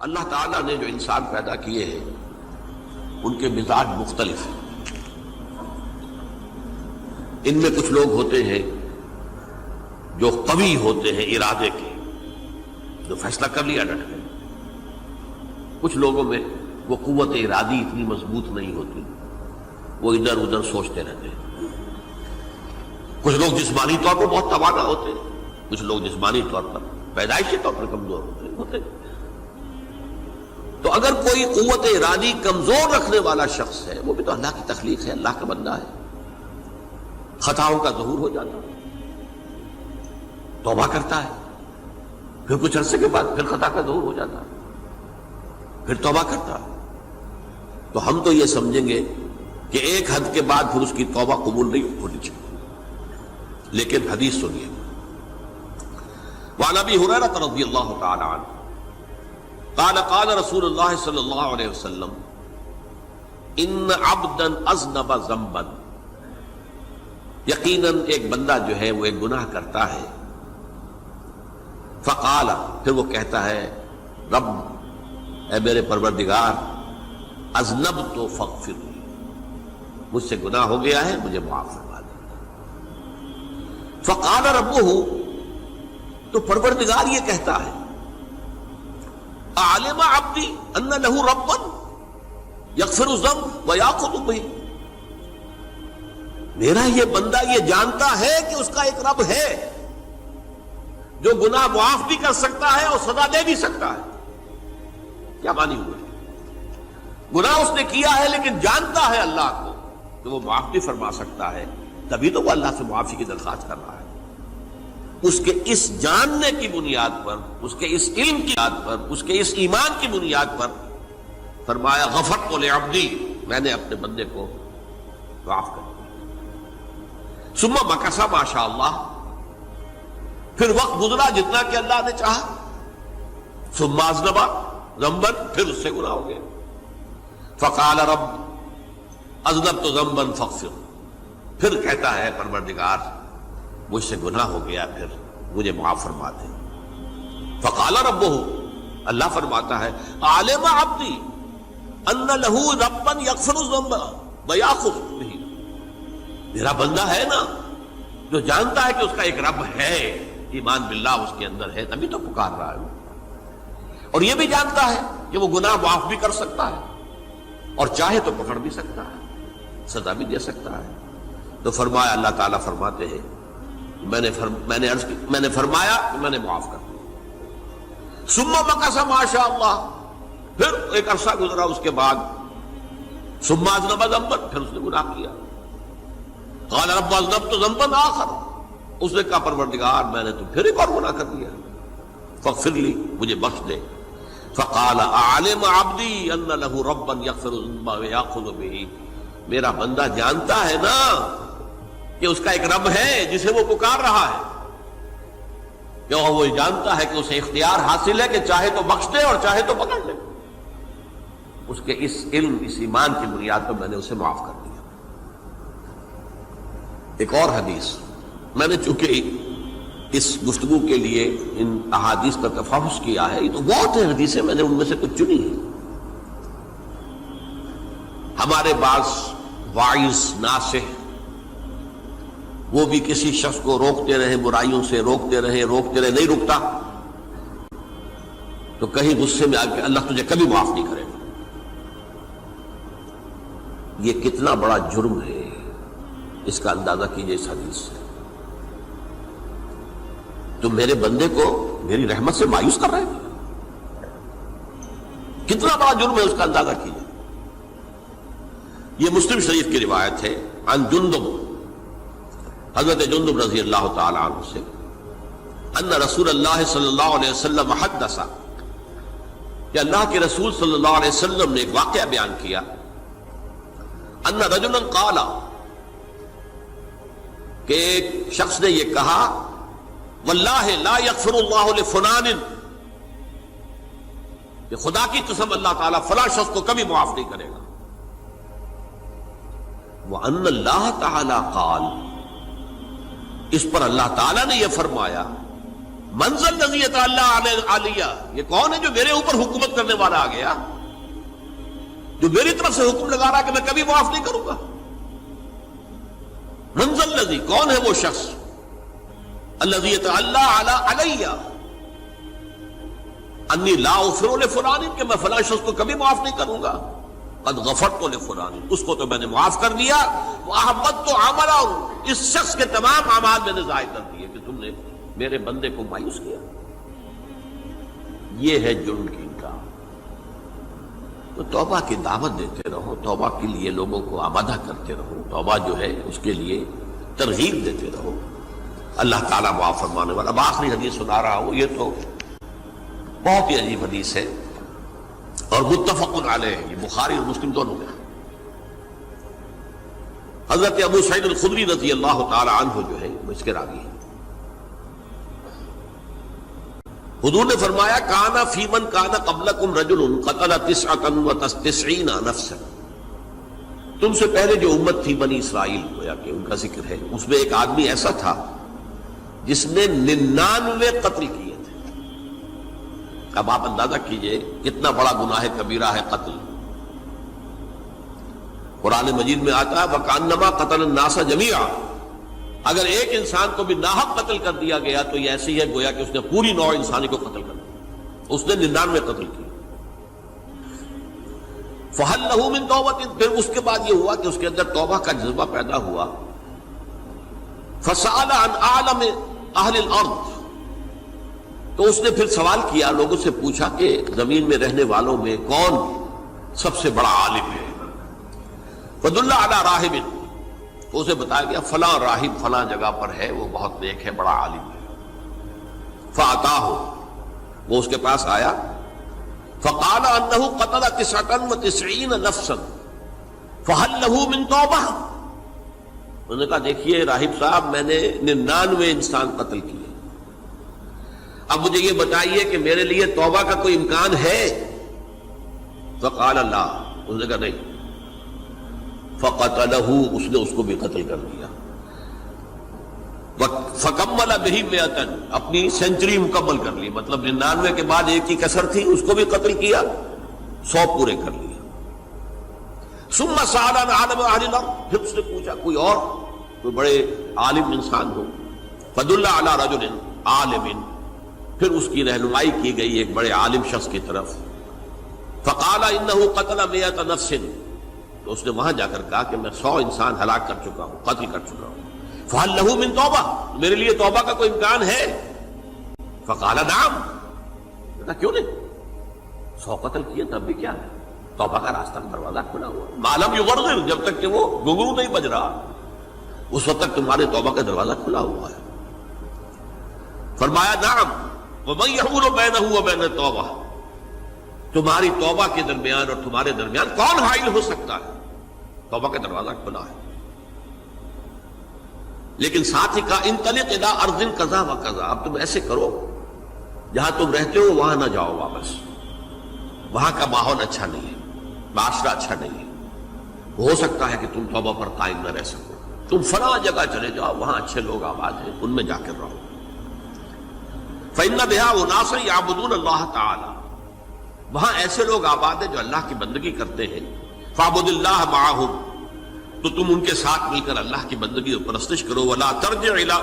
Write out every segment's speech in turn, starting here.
اللہ تعالیٰ نے جو انسان پیدا کیے ہیں ان کے مزاج مختلف ہیں۔ ان میں کچھ لوگ ہوتے ہیں جو قوی ہوتے ہیں ارادے کے، جو فیصلہ کر لیا ڈٹ گئے۔ کچھ لوگوں میں وہ قوت ارادی اتنی مضبوط نہیں ہوتی، وہ ادھر ادھر سوچتے رہتے ہیں۔ کچھ لوگ جسمانی طور پر بہت توانا ہوتے ہیں، کچھ لوگ جسمانی طور پر پیدائشی طور پر کمزور ہوتے ہیں۔ تو اگر کوئی قوت ارادی کمزور رکھنے والا شخص ہے، وہ بھی تو اللہ کی تخلیق ہے، اللہ کا بندہ ہے، خطاؤں کا ظہور ہو جاتا ہے، توبہ کرتا ہے، پھر کچھ عرصے کے بعد پھر خطا کا ظہور ہو جاتا ہے، پھر توبہ کرتا ہے، تو ہم تو یہ سمجھیں گے کہ ایک حد کے بعد پھر اس کی توبہ قبول نہیں ہونی چاہیے۔ لیکن حدیث سنیے، وعن ابی ہریرہ رضی اللہ تعالی عنہ قال قال رسول اللہ صلی اللہ علیہ وسلم ان عبدا اذنب ذنبا، یقیناً ایک بندہ جو ہے وہ ایک گناہ کرتا ہے، فقال، پھر وہ کہتا ہے رب، اے میرے پروردگار، اذنبت فاغفر لی، مجھ سے گناہ ہو گیا ہے، مجھے معاف فرما دے۔ فقال ربہ، تو پروردگار یہ کہتا ہے اعلم عبدی ان لہ ربا یغفر الذنب ویأخذ بہ، میرا یہ بندہ یہ جانتا ہے کہ اس کا ایک رب ہے جو گناہ معاف بھی کر سکتا ہے اور سزا دے بھی سکتا ہے۔ کیا معنی ہوئے؟ گناہ اس نے کیا ہے لیکن جانتا ہے اللہ کو کہ وہ معاف بھی فرما سکتا ہے، تبھی تو وہ اللہ سے معافی کی درخواست کر رہا ہے۔ اس کے اس جاننے کی بنیاد پر، اس کے اس علم کی بنیاد پر، اس کے اس ایمان کی بنیاد پر فرمایا غفرت لعبدی، میں نے اپنے بندے کو معاف کر دیا۔ ثم مکث ما شاء اللہ، پھر وقت گزرا جتنا کہ اللہ نے چاہا۔ ثم اذنب ذنبا، پھر اس سے گناہ ہو گیا۔ فقال رب اذنبت ذنبا فاغفر، پھر کہتا ہے پروردگار مجھ سے گناہ ہو گیا، پھر مجھے معاف فرما دے۔ فقال ربہ، اللہ فرماتا ہے عالم عبدی ان لہ ربا یغفر الذنب ویأخذ بہ، میرا بندہ ہے نا جو جانتا ہے کہ اس کا ایک رب ہے، ایمان باللہ اس کے اندر ہے، تبھی تو پکار رہا ہے، اور یہ بھی جانتا ہے کہ وہ گناہ معاف بھی کر سکتا ہے اور چاہے تو پکڑ بھی سکتا ہے، سزا بھی دے سکتا ہے۔ تو فرمایا، اللہ تعالیٰ فرماتے ہیں میں نے فرمایا کہ میں نے معاف کر دیا۔ ثم مکث ما شاء اللہ، پھر ایک عرصہ گزرا اس کے بعد۔ ثم اذنب ذنبا، پھر اس نے گناہ کیا۔ قال رب اذنبت ذنبا آخر، اس نے کہا پروردگار میں نے تو پھر ایک اور گناہ کر دیا، فاغفر لی، مجھے بخش دے۔ فقال اعلم عبدی ان لہ ربا یغفر الذنب ویأخذ بہ، میرا بندہ جانتا ہے نا کہ اس کا ایک رب ہے جسے وہ پکار رہا ہے، کہ وہ جانتا ہے کہ اسے اختیار حاصل ہے کہ چاہے تو بخش دے اور چاہے تو پکڑ لے۔ اس کے اس علم، اس ایمان کی بنیاد پر میں نے اسے معاف کر دیا۔ ایک اور حدیث، میں نے چونکہ اس گفتگو کے لیے ان احادیث کا تفحص کیا ہے، یہ تو بہت ہیں حدیثیں، میں نے ان میں سے کچھ چنی ہیں۔ ہمارے بعض واعظ ناصح وہ بھی کسی شخص کو روکتے رہے، برائیوں سے روکتے رہے، نہیں رکتا، تو کہیں غصے میں آ کے اللہ تجھے کبھی معاف نہیں کرے گا۔ یہ کتنا بڑا جرم ہے، اس کا اندازہ کیجئے اس حدیث سے۔ تم میرے بندے کو میری رحمت سے مایوس کر رہے ہیں، کتنا بڑا جرم ہے، اس کا اندازہ کیجئے۔ یہ مسلم شریف کی روایت ہے، عن جندب، حضرت جندب رضی اللہ تعالی عنہ سے، ان رسول اللہ صلی اللہ علیہ وسلم حدث، کہ اللہ کے رسول صلی اللہ علیہ وسلم نے ایک واقعہ بیان کیا، ان رجلا قال، کہ ایک شخص نے یہ کہا، واللہ لا یغفر اللہ لفلان، کہ خدا کی قسم اللہ تعالیٰ فلاں شخص کو کبھی معاف نہیں کرے گا۔ وَأَنَّ اللَّهَ تَعَالَى قَالَ، اس پر اللہ تعالیٰ نے یہ فرمایا منزل نزیت اللہ علیہ، یہ کون ہے جو میرے اوپر حکومت کرنے والا آ گیا، جو میری طرف سے حکم لگا رہا کہ میں کبھی معاف نہیں کروں گا؟ منزل نزی، کون ہے وہ شخص؟ الذی اللہ علیہ انی لا اغفر لفلان، کہ میں فلاں شخص کو کبھی معاف نہیں کروں گا، قد غفرت لفلان، اس کو تو میں نے معاف کر دیا، واحبطت عملہ، اس شخص کے تمام اعمال میں نے ضائع کر دیے کہ تم نے میرے بندے کو مایوس کیا۔ یہ ہے جرم کی انکار۔ تو توبہ کی دعوت دیتے رہو، توبہ کے لیے لوگوں کو آمادہ کرتے رہو، توبہ جو ہے اس کے لیے ترغیب دیتے رہو، اللہ تعالیٰ معاف فرمانے والا۔ اب آخری حدیث سنا رہا ہوں، یہ تو بہت ہی عجیب حدیث ہے اور متفق علیہ، یہ بخاری اور مسلم دونوں میں۔ حضرت ابو سعید الخدری رضی اللہ تعالی عنہ جو ہے وہ اس کے راوی ہیں۔ حضور نے فرمایا کانا فی من کانا قبلکم رجل قتل 99 نفسا، تم سے پہلے جو امت تھی بنی اسرائیل، گویا کہ ان کا ذکر ہے، اس میں ایک آدمی ایسا تھا جس نے 99 قتل کیے تھے۔ اب آپ اندازہ کیجئے کتنا بڑا گناہ کبیرہ ہے قتل۔ قرآن مجید میں آتا ہے وَكَأَنَّمَا قَتَلَ النَّاسَ جَمِيعًا، اگر ایک انسان کو بھی ناحق قتل کر دیا گیا تو یہ ایسی ہے گویا کہ اس نے پوری نوع انسانی کو قتل کر دیا، اس نے 99 قتل کیے۔ فَهَلْ لَهُ مِن تَوْبَةٍ، پھر اس کے بعد یہ ہوا کہ اس کے اندر توبہ کا جذبہ پیدا ہوا۔ فَسَأَلَ عَنْ أَعْلَمِ أَهْلِ الْأَرْضِ، تو اس نے پھر سوال کیا، لوگوں سے پوچھا کہ زمین میں رہنے والوں میں کون سب سے بڑا عالم ہے؟ فَدُلَّ عَلَى رَاهِبٍ، تو اسے بتایا گیا فلاں راہب فلاں جگہ پر ہے، وہ بہت نیک ہے، بڑا عالم ہے۔ فَأَتَاهُ، وہ اس کے پاس آیا، فَقَالَ أَنَّهُ قَتَلَ 99 نَفْسًا فَهَلْ لَهُ مِن تَوْبَةٍ، انہوں نے کہا دیکھیے راہب صاحب، میں نے 99 انسان قتل کیے، اب مجھے یہ بتائیے کہ میرے لیے توبہ کا کوئی امکان ہے؟ فَقَالَ لَا، انہوں نے کہا نہیں۔ فَقَتَلَهُ، اس نے اس کو بھی قتل کر دیا۔ فَكَمَّلَ بِهِ 100، اپنی سینچری مکمل کر لی، مطلب 99 کے بعد ایک کی کسر تھی، اس کو بھی قتل کیا، 100 پورے کر لیا۔ ثُمَّ سَأَلَ عَنْ عَالِمِ أَهْلِ الْأَرْضِ، پھر اس نے پوچھا کوئی اور کوئی بڑے عالم انسان ہو۔ فَدُلَّ عَلَى رَجُلٍ عَالِمٍ، پھر اس کی رہنمائی کی گئی ایک بڑے عالم شخص کی طرف۔ فَقَالَ إِنَّهُ قَتَلَ 100 نَفْسٍ، تو اس نے وہاں جا کر کہا کہ میں 100 انسان ہلاک کر چکا ہوں، قتل کر چکا ہوں۔ فَهَلْ لَهُ مِن تَوْبَةٍ، میرے لیے توبہ کا کوئی امکان ہے؟ فَقَالَ نَعَمْ، کہا کیوں نہیں، 100 قتل کیے تب بھی کیا ہے، توبہ کا راستہ دروازہ کھلا ہوا، مَا لَمْ يُغَرْغِرْ، جب تک کہ وہ گھنگرو نہیں بج رہا اس وقت تک تمہارے توبہ کا دروازہ کھلا ہوا ہے۔ فرمایا نعم، وَمَن يَحُولُ بَيْنَهُ وَبَيْنَ التَّوْبَةِ، تمہاری توبہ کے درمیان اور تمہارے درمیان کون حائل ہو سکتا ہے، توبہ کا دروازہ کھلا ہے۔ لیکن ساتھ ہی کہا انطلق الی ارض کذا و کذا، اب تم ایسے کرو جہاں تم رہتے ہو وہاں نہ جاؤ واپس، وہاں کا ماحول اچھا نہیں ہے، معاشرہ اچھا نہیں ہے، ہو سکتا ہے کہ تم توبہ پر قائم نہ رہ سکو، تم فلاں جگہ چلے جاؤ، وہاں اچھے لوگ آباد ہیں، ان میں جا کر رہو۔ فإن بها أناسا يعبدون اللہ تعالی، وہاں ایسے لوگ آباد ہیں جو اللہ کی بندگی کرتے ہیں۔ فاعبد اللہ معہم، تو تم ان کے ساتھ مل کر اللہ کی بندگی اور پرستش کرو۔ ولا ترجع الی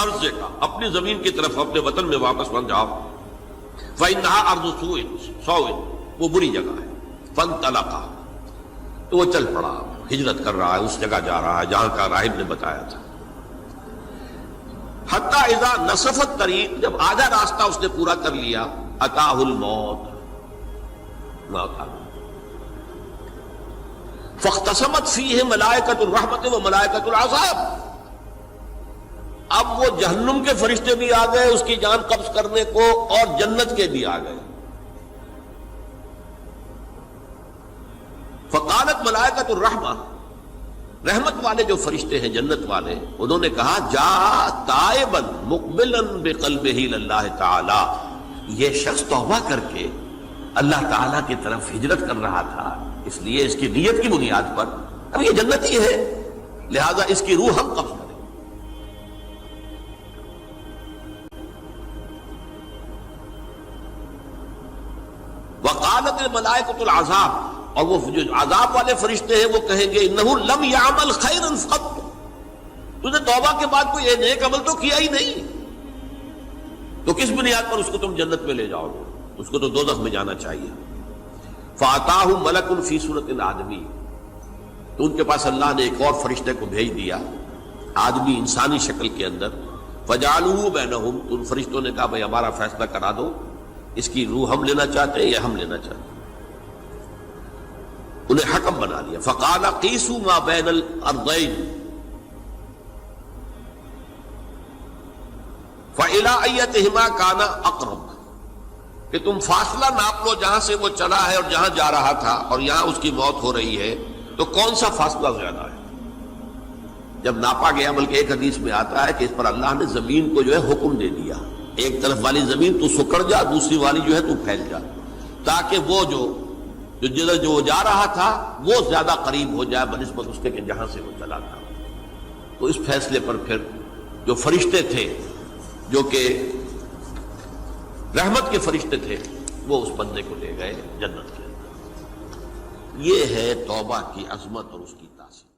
ارضک، اپنی زمین کی طرف اپنے وطن میں واپس بن جاؤ۔ فإنها ارض سوء، وہ بری جگہ ہے۔ فانطلقا، تو وہ چل پڑا، ہجرت کر رہا ہے، اس جگہ جا رہا ہے جہاں کا راہب نے بتایا تھا۔ حتی اذا نصف الطریق، جب آدھا راستہ اس نے پورا کر لیا، اتاہ الموت، موت آ گئی۔ فاختصمت فیہ ملائکۃ الرحمت و ملائکۃ العذاب، اب وہ جہنم کے فرشتے بھی آ گئے اس کی جان قبض کرنے کو، اور جنت کے بھی آ گئے۔ فقالت ملائکۃ الرحمہ، رحمت والے جو فرشتے ہیں جنت والے، انہوں نے کہا جا تائبا مقبلا بقلبہ اللہ تعالی، یہ شخص توبہ کر کے اللہ تعالیٰ کی طرف ہجرت کر رہا تھا، اس لیے اس کی نیت کی بنیاد پر اب یہ جنتی ہے، لہذا اس کی روح ہم قبض کریں۔ وقالت الملائکۃ العذاب، اور وہ جو عذاب والے فرشتے ہیں وہ کہیں گے انہ لم یعمل خیرا قط، تو نے توبہ کے بعد کوئی نیک عمل تو کیا ہی نہیں، تو کس بنیاد پر اس کو تم جنت میں لے جاؤ گے؟ اس کو تو دوزخ میں جانا چاہیے۔ فاتاہ ملک فی صورت آدمی، تو ان کے پاس اللہ نے ایک اور فرشتے کو بھیج دیا آدمی انسانی شکل کے اندر، فجعلوہ بینہم، تو ان فرشتوں نے کہا بھائی ہمارا فیصلہ کرا دو، اس کی روح ہم لینا چاہتے ہیں یا ہم لینا چاہتے ہیں، انہیں حکم بنا لیا۔ فقال قیسوا ما بین الارضین فإلی ایتہما کان اقرب، کہ تم فاصلہ ناپ لو جہاں سے وہ چلا ہے اور جہاں جا رہا تھا اور یہاں اس کی موت ہو رہی ہے، تو کون سا فاصلہ زیادہ ہے؟ جب ناپا گیا، بلکہ ایک حدیث میں آتا ہے کہ اس پر اللہ نے زمین کو جو ہے حکم دے دیا، ایک طرف والی زمین تو سکڑ جا، دوسری والی جو ہے تو پھیل جا، تاکہ وہ جو جدھر جو جا رہا تھا وہ زیادہ قریب ہو جائے بنسبت اس کے کہ جہاں سے وہ چلا تھا۔ تو اس فیصلے پر پھر جو فرشتے تھے جو کہ رحمت کے فرشتے تھے وہ اس بندے کو لے گئے جنت کے اندر۔ یہ ہے توبہ کی عظمت اور اس کی تاثیر۔